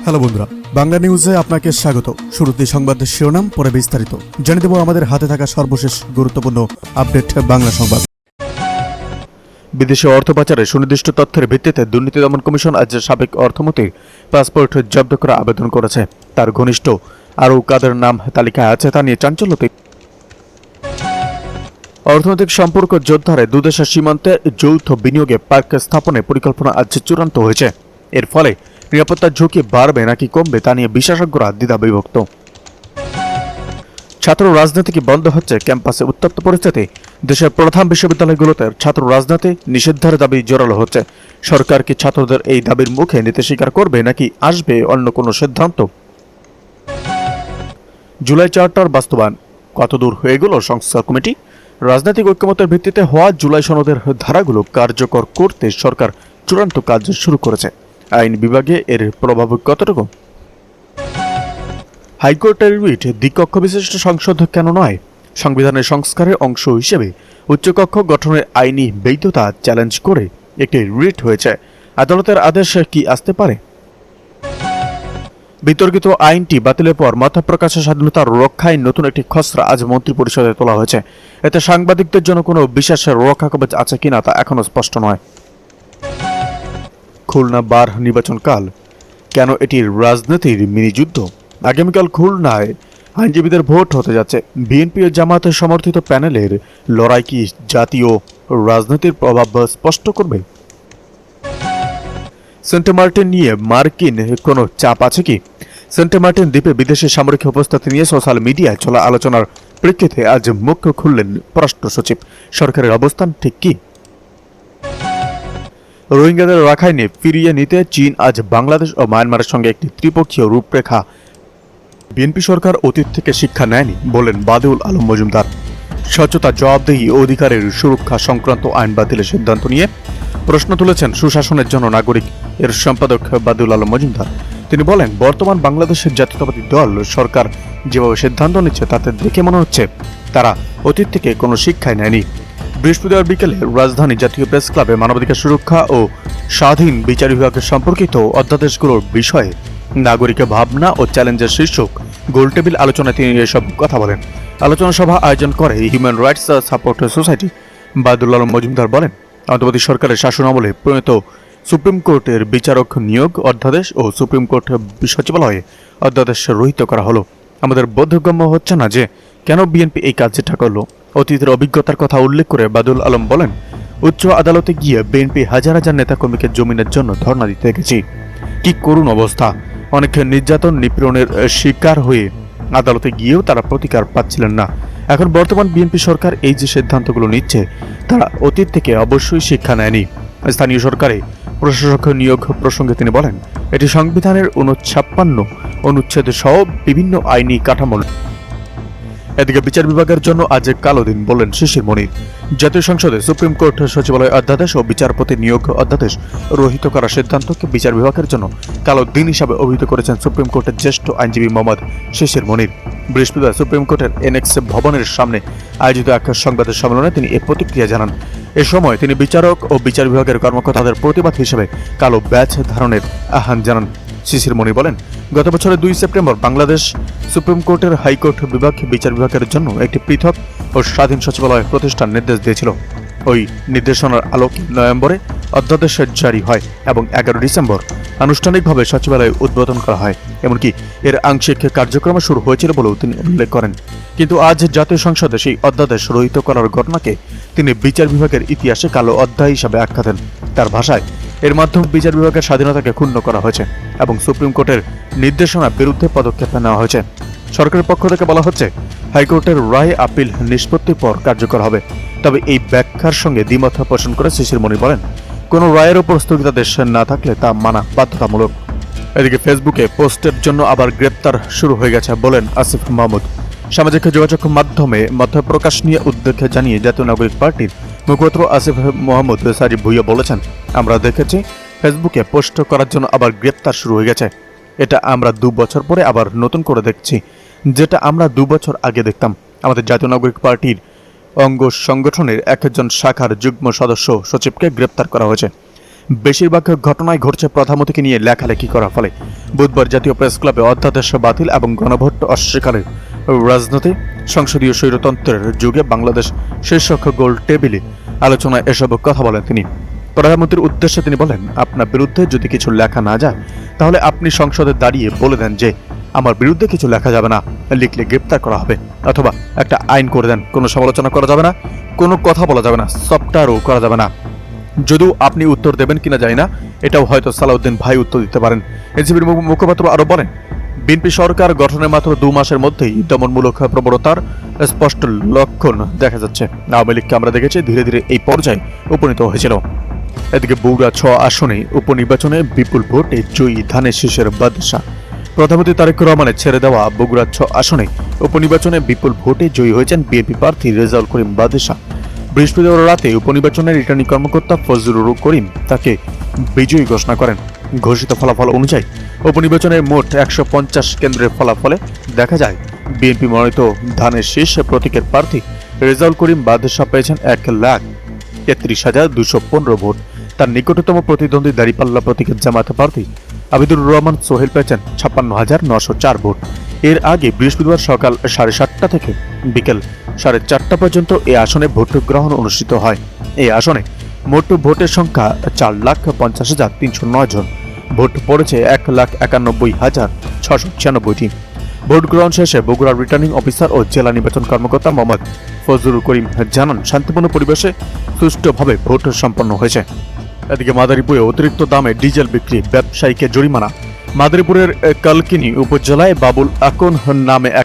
Hello বন্ধুরা, বাংলা নিউজে আপনাকে স্বাগত। শুরুতে সংবাদের শিরোনাম, পরে বিস্তারিত জানিয়ে দেব আমাদের হাতে থাকা সর্বশেষ গুরুত্বপূর্ণ আপডেট বাংলা সংবাদ। বিদেশি অর্থ পাচারে সুনির্দিষ্ট তথ্যের ভিত্তিতে দুর্নীতি দমন কমিশন আজ সাবেক অর্থমন্ত্রীর পাসপোর্ট জব্দ করার আবেদন করেছে। তার ঘনিষ্ঠ আরও কাদের নাম তালিকায় আছে তা নিয়ে চাঞ্চল্য। অর্থনৈতিক সম্পর্ক জোরদারে দুদেশের সীমান্তে যৌথ বিনিয়োগে পার্ক স্থাপনের পরিকল্পনা আজ চূড়ান্ত হয়েছে। এর ফলে নিরাপত্তার ঝুঁকি বাড়বে নাকি কমবে তা নিয়ে বিশেষজ্ঞরা দ্বিধা বিভক্ত। ছাত্র রাজনীতি কি বন্ধ হচ্ছে? ক্যাম্পাসে উত্তপ্ত পরিস্থিতি। দেশের প্রধান বিশ্ববিদ্যালয়গুলোতে ছাত্র রাজনীতি নিষিদ্ধের দাবি জোরালো হচ্ছে। সরকার কি ছাত্রদের এই দাবির মুখে নিতে স্বীকার করবে নাকি আসবে অন্য কোনো সিদ্ধান্ত? জুলাই চার্টার বাস্তবায়ন কতদূর হয়ে গেল সংস্কার কমিটি? রাজনৈতিক ঐক্যমতের ভিত্তিতে হওয়া জুলাই সনদের ধারাগুলো কার্যকর করতে সরকার চূড়ান্ত কাজ শুরু করেছে। আইন বিভাগে এর প্রভাব কতটুকু? হাইকোর্টের রিট দ্বিকক্ষ বিশিষ্ট সংসদ কেন নয়? সংবিধানের সংস্কারের অংশ হিসেবে উচ্চকক্ষ গঠনের আইনি বৈধতা চ্যালেঞ্জ করে একটি রিট হয়েছে। আদালতের আদেশ কি আসতে পারে? বিতর্কিত আইনটি বাতিলের পর মত প্রকাশের স্বাধীনতার রক্ষায় নতুন একটি খসড়া আজ মন্ত্রিপরিষদে তোলা হয়েছে। এতে সাংবাদিকদের জন্য কোনো বিশেষ রক্ষা কবচ আছে কিনা তা এখনো স্পষ্ট নয়। খুলনা বার নির্বাচন কাল কেন এটি রাজনীতির মিনি যুদ্ধ? আগামীকাল খুলনায় আইনজীবীদের ভোট হতে যাচ্ছে। বিএনপি ও জামায়াতের সমর্থিত প্যানেলের লড়াই কি জাতীয় রাজনীতির প্রভাব স্পষ্ট করবে? সেন্ট মার্টিন নিয়ে মার্কিন কোনো চাপ আছে কি? সেন্ট মার্টিন দ্বীপে বিদেশি সামরিক উপস্থিতি নিয়ে সোশ্যাল মিডিয়ায় চলা আলোচনার প্রেক্ষিতে আজ মুখ খুললেন পররাষ্ট্র সচিব। সরকারের অবস্থান ঠিক কি? রোহিঙ্গাদের রাখাইনে ফিরিয়ে নিতে চীন আজ বাংলাদেশ ও মায়ানমারের সঙ্গে একটি ত্রিপক্ষীয় রূপরেখা। বিএনপি সরকার অতীত থেকে শিক্ষা নেয়নি বলেন বাদিউল আলম মজুমদার। স্বচ্ছতা, জবাবদিহি ও অধিকারের সুরক্ষা সংক্রান্ত আইন বাতিলের সিদ্ধান্ত নিয়ে প্রশ্ন তুলেছেন সুশাসনের জন্য নাগরিক এর সম্পাদক বাদিউল আলম মজুমদার। তিনি বলেন, বর্তমান বাংলাদেশের জাতীয়তাবাদী দল সরকার যেভাবে সিদ্ধান্ত নিচ্ছে তাতে দেখে মনে হচ্ছে তারা অতীত থেকে কোনো শিক্ষাই নেয়নি। বৃহস্পতিবার বিকেলে রাজধানী জাতীয় প্রেস ক্লাবে মানবাধিকার সুরক্ষা ও স্বাধীন বিচার বিভাগের সম্পর্কিত অধ্যাদেশগুলোর বিষয়ে নাগরিকের ভাবনা ও চ্যালেঞ্জের শীর্ষক গোলটেবিল আলোচনায় তিনি এসব কথা বলেন। আলোচনা সভা আয়োজন করে human rights support society. Badiul Alam Majumdar বলেন, অন্তর্বর্তী সরকারের শাসন আমলে প্রণীত সুপ্রিম কোর্টের বিচারক নিয়োগ অধ্যাদেশ ও সুপ্রিম কোর্ট সচিবালয়ে অধ্যাদেশ রহিত করা হলো। আমাদের বোধগম্য হচ্ছে না যে কেন বিএনপি এই কাজটা করল। অতীতের অভিজ্ঞতার কথা উল্লেখ করে বাদিউল আলম বলেন, উচ্চ আদালতে গিয়ে বিএনপি হাজার হাজার নেতাকর্মীকে জমিনের জন্য ধর্ণা দিতে গেছি। কি করুণ অবস্থা! অনেকে নির্যাতন নিপীড়নের শিকার হয়ে আদালতে গিয়েও তারা প্রতিকার পাচ্ছিলেন না। এখন বর্তমান বিএনপি সরকার এই যে সিদ্ধান্তগুলো নিচ্ছে তারা অতীত থেকে অবশ্যই শিক্ষা নেয়নি। স্থানীয় সরকারে প্রশাসক নিয়োগ প্রসঙ্গে তিনি বলেন, এটি সংবিধানের ৫৯ অনুচ্ছেদ সহ বিভিন্ন আইনি কাঠামো। এদিকে বিচার বিভাগের জন্য আজ কালো দিন বললেন শিশির মনির। জাতীয় সংসদে সুপ্রিম কোর্ট সচিবালয় অধ্যাদেশ ও বিচারপতি নিয়োগ অধ্যাদেশ রহিত করার সিদ্ধান্তকে বিচার বিভাগের জন্য কালো দিন হিসাবে অভিহিত করেছেন সুপ্রিম কোর্টের জ্যেষ্ঠ আইনজীবী মোহাম্মদ শিশির মনির। বৃহস্পতিবার সুপ্রিম কোর্টের এনএক্স ভবনের সামনে আয়োজিত এক সংবাদ সম্মেলনে তিনি এ প্রতিক্রিয়া জানান। এ সময় তিনি বিচারক ও বিচার বিভাগের কর্মকর্তাদের প্রতিবাদ হিসেবে কালো ব্যাচ ধারণের আহ্বান জানান। শিশির মনির বলেন, গত বছরের ২ সেপ্টেম্বর বাংলাদেশ সুপ্রিম কোর্টের হাইকোর্ট বিভাগ বিচার বিভাগের জন্য একটি পৃথক ও স্বাধীন সচিবালয় প্রতিষ্ঠার নির্দেশ দিয়েছিল। ওই নির্দেশনার আলোকে নভেম্বরে অধ্যাদেশ জারি হয় এবং ১১ ডিসেম্বর আনুষ্ঠানিকভাবে সচিবালয় উদ্বোধন করা হয়। এমনকি এর আংশিক কার্যক্রম শুরু হয়েছিল বলেও তিনি উল্লেখ করেন। কিন্তু আজ জাতীয় সংসদে সেই অধ্যাদেশ রহিত করার ঘটনাকে তিনি বিচার বিভাগের ইতিহাসে কালো অধ্যায় হিসাবে আখ্যা দেন। তার ভাষায়, এর মাধ্যমে বিচার বিভাগের স্বাধীনতাকে ক্ষুণ্ণ করা হয়েছে এবং সুপ্রিম কোর্টের নির্দেশনার বিরুদ্ধে পদক্ষেপ নেওয়া হয়েছে। সরকারের পক্ষ থেকে বলা হচ্ছে, হাইকোর্টের রায় আপিল নিষ্পত্তির পর কার্যকর হবে। তবে এই ব্যাখ্যার সঙ্গে দ্বিমত পোষণ করে শিশির মনির বলেন, কোনো রায়ের উপর স্থগিতাদেশ না থাকলে তা মানা বাধ্যতামূলক। এদিকে ফেসবুকে পোস্টের জন্য আবার গ্রেপ্তার শুরু হয়ে গেছে বলেন আসিফ মাহমুদ। সামাজিক যোগাযোগ মাধ্যমে মতপ্রকাশ নিয়ে উদ্বেগ জানিয়ে জাতীয় নাগরিক পার্টির মুখপাত্র আসিফ মাহমুদ সারি ভুইয়া বলেছেন, আমরা দেখেছি ফেসবুকে পোস্ট করার জন্য আবার গ্রেপ্তার শুরু হয়ে গেছে। এটা আমরা ২ বছর পরে আবার নতুন করে দেখছি, যেটা আমরা ২ বছর আগে দেখতাম। আমাদের জাতীয় নাগরিক পার্টির অঙ্গ সংগঠনের একজন শাখার যুগ্ম সদস্য সচিবকে গ্রেপ্তার করা হয়েছে। বেশিরভাগ ঘটনায় ঘটছে প্রধানমন্ত্রীকে নিয়ে লেখালেখি করার ফলে। বুধবার জাতীয় প্রেস ক্লাবে অধ্যাদেশ বাতিল এবং গণভোট অস্বীকারের রাজনীতি সংসদীয় স্বৈরতন্ত্রের যুগে বাংলাদেশ শীর্ষক গোল টেবিলে আলোচনায় এসব কথা বলেন তিনি। প্রধানমন্ত্রীর উদ্দেশ্যে তিনি বলেন, আপনার বিরুদ্ধে যদি কিছু লেখা না যায় তাহলে আপনি সংসদে দাঁড়িয়ে বলে দেন যে আমার বিরুদ্ধে কিছু লেখা যাবে না, লিখলে গ্রেপ্তার করা হবে, অথবা একটা আইন করে দেন, কোনো সমালোচনা করা যাবে না, কোনো কথা বলা যাবে না, সফটওয়্যারও করা যাবে না। যদিও আপনি উত্তর দেবেন কিনা জানি না, এটাও হয়তো সালাউদ্দিন ভাই উত্তর দিতে পারেন। এনসিপির মুখপাত্র আরো বলেন, বিএনপি সরকার গঠনের মাত্র 2 মাসের মধ্যেই দমনমূলক প্রবণতার স্পষ্ট লক্ষণ দেখা যাচ্ছে। আওয়ামী লীগকে আমরা দেখেছি ধীরে ধীরে এই পর্যায়ে উপনীত হয়েছিল। এদিকে বগুড়া 6 আসনে উপনির্বাচনে বিপুল ভোটে জয়ী ধানের শীষের বাদশা। প্রধানমন্ত্রী তারেক রহমানের ছেড়ে দেওয়া বগুড়া 6 আসনে উপনির্বাচনে বিপুল ভোটে জয়ী হয়েছেন বিএনপি প্রার্থী রেজাউল করিম বাদশা। বৃহস্পতিবার রাতে উপনির্বাচনের রিটার্নিং কর্মকর্তা ফজলুর করিম তাকে বিজয়ী ঘোষণা করেন। ঘোষিত ফলাফল অনুযায়ী উপনির্বাচনের মোট 150 কেন্দ্রের ফলাফলে দেখা যায় বিএনপি মনোনীত ধানের শীষ প্রতীকের প্রার্থী রেজাউল করিম বাদশা পেয়েছেন 1,33,215 ভোট। তার নিকটতম প্রতিদ্বন্দ্বী দাঁড়িপাল্লা প্রতীকের জামায়াত প্রার্থী আবিদুর রহমান সোহেল পেয়েছেন 56,904 ভোট। এর আগে বৃহস্পতিবার সকাল 7:30 থেকে বিকেল 4:30 পর্যন্ত এই আসনে ভোট গ্রহণ অনুষ্ঠিত হয়। এই আসনে মোট ভোটের সংখ্যা 4,50,309 জন। ভোট পড়েছে 1,91,696টি। ভোট গ্রহণ শেষে বগুড়ার রিটার্নিং অফিসার ও জেলা নির্বাচন কর্মকর্তা মোহাম্মদ ফজলুর করিম জানান, শান্তিপূর্ণ পরিবেশে সুষ্ঠুভাবে ভোট সম্পন্ন হয়েছে। এদিকে মাদারীপুরে অতিরিক্ত দামে ডিজেল বিক্রি, ব্যবসায়ীকে জরিমানা। মাদারীপুরের কালকিনি উপজেলায় বাবুল আকন নামে এক